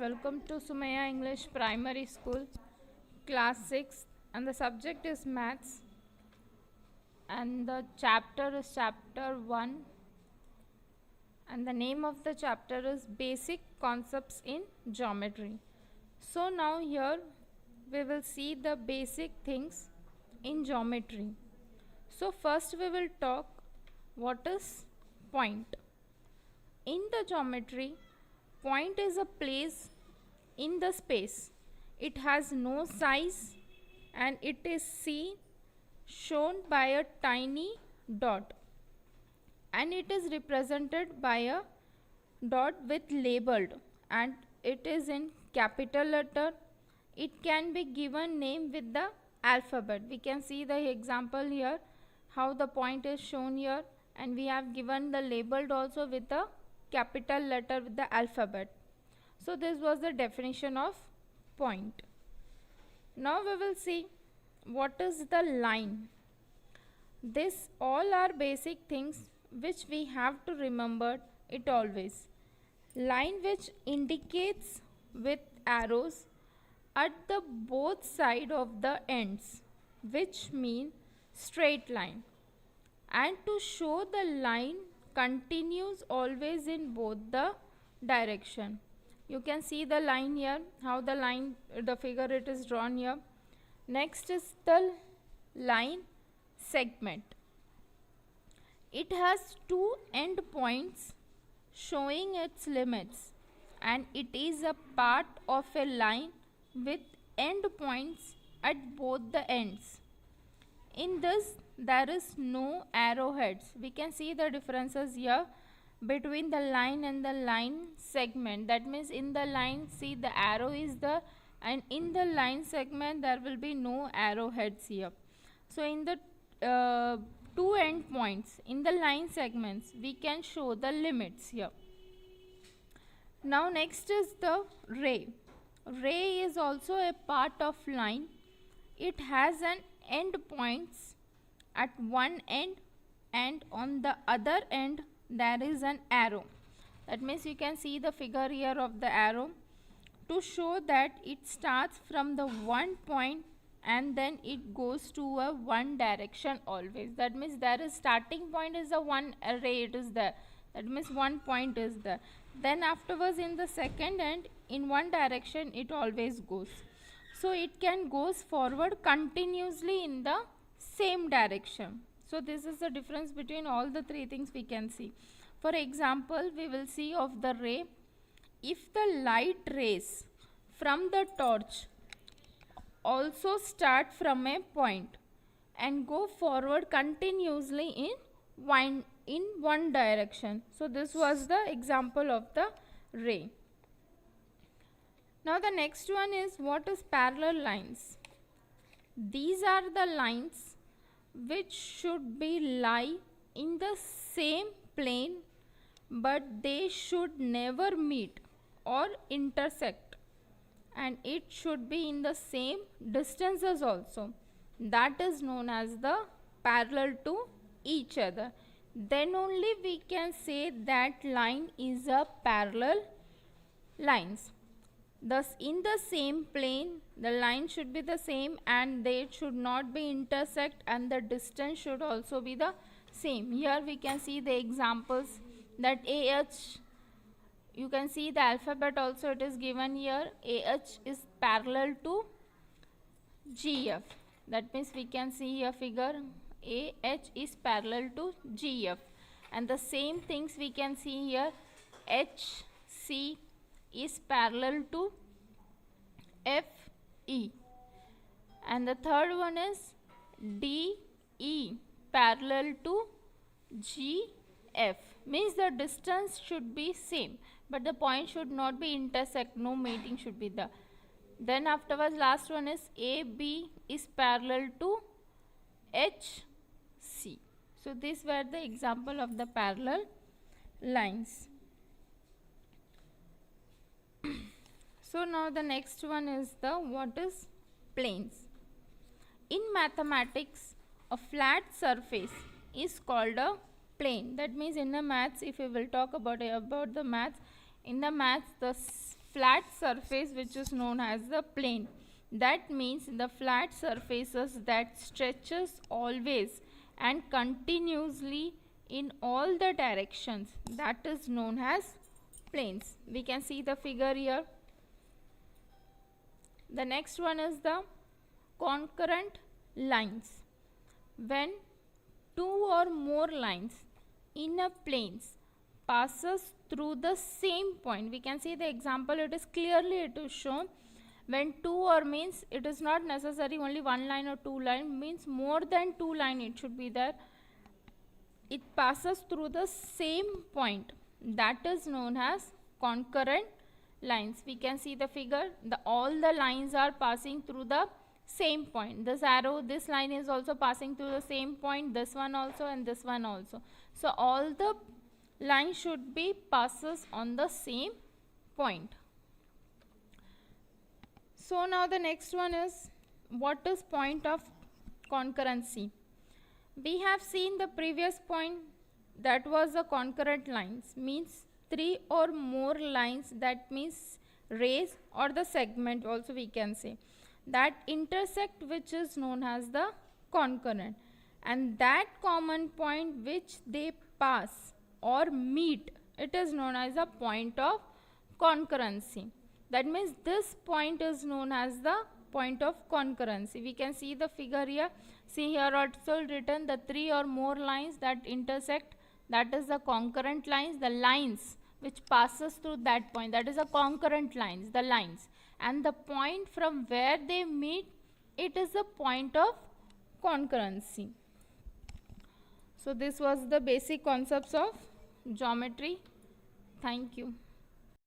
Welcome to Sumaya English Primary School, Class 6, and the subject is Maths, and the chapter is Chapter 1, and the name of the chapter is Basic Concepts in Geometry. So now here we will see the basic things in geometry. So first we will talk what is point. In the geometry, point is a place in the space. It has no size and it is seen shown by a tiny dot, and it is represented by a dot with labeled, and it is in capital letter. It can be given name with the alphabet. We can see the example here how the point is shown here, and we have given the labeled also with a capital letter with the alphabet. So this was the definition of point. Now we will see what is the line. This all are basic things which we have to remember it always. Line which indicates with arrows at the both side of the ends, which mean straight line. And to show the line continues always in both the direction. You can see the line here, how the line, the figure it is drawn here. Next is the line segment. It has two end points showing its limits, and it is a part of a line with end points at both the ends. In this there is no arrowheads. We can see the differences here between the line and the line segment. That means in the line, see, the arrow is there, and in the line segment there will be no arrowheads here. So in the two end points in the line segments, we can show the limits here. Now next is the ray. Ray is also a part of line. It has an end points at one end, and on the other end there is an arrow. That means you can see the figure here of the arrow to show that it starts from the one point and then it goes to a one direction always. That means there is starting point is a one ray, it is there. That means one point is there. Then afterwards in the second end, in one direction it always goes. So it can goes forward continuously in the same direction. So this is the difference between all the three things we can see. For example, we will see of the ray. If the light rays from the torch also start from a point and go forward continuously in one direction. So this was the example of the ray. Now the next one is what is parallel lines. These are the lines which should be lie in the same plane, but they should never meet or intersect, and it should be in the same distances also. That is known as the parallel to each other. Then only we can say that line is a parallel lines. Thus in the same plane the line should be the same, and they should not be intersect, and the distance should also be the same. Here we can see the examples that AH, you can see the alphabet also it is given here. AH is parallel to GF. That means we can see here figure AH is parallel to GF, and the same things we can see here. HC is parallel to FE, and the third one is DE parallel to GF. Means the distance should be same, but the point should not be intersect, no meeting should be there. Then afterwards last one is AB is parallel to HC. So these were the example of the parallel lines. So now the next one is the what is planes. In mathematics, a flat surface is called a plane. That means in the maths, if we will talk about the maths, in the maths the flat surface which is known as the plane. That means the flat surfaces that stretches always and continuously in all the directions, that is known as planes. We can see the figure here. The next one is the concurrent lines. When two or more lines in a planes passes through the same point, we can see the example, it is clearly shown. When two or means it is not necessary only one line or two line, means more than two line it should be there. It passes through the same point, that is known as concurrent lines. We can see the figure, all the lines are passing through the same point. This arrow, this line is also passing through the same point, this one also and this one also. So all the lines should be passes on the same point. So now the next one is, what is point of concurrency? We have seen the previous point, that was the concurrent lines, means three or more lines, that means rays or the segment also we can say, that intersect, which is known as the concurrent, and that common point which they pass or meet, it is known as the point of concurrency. That means this point is known as the point of concurrency. We can see the figure here. See here also written the three or more lines that intersect, that is the concurrent lines. The lines which passes through that point, that is the concurrent lines, the lines, and the point from where they meet, it is the point of concurrency. So this was the basic concepts of geometry. Thank you.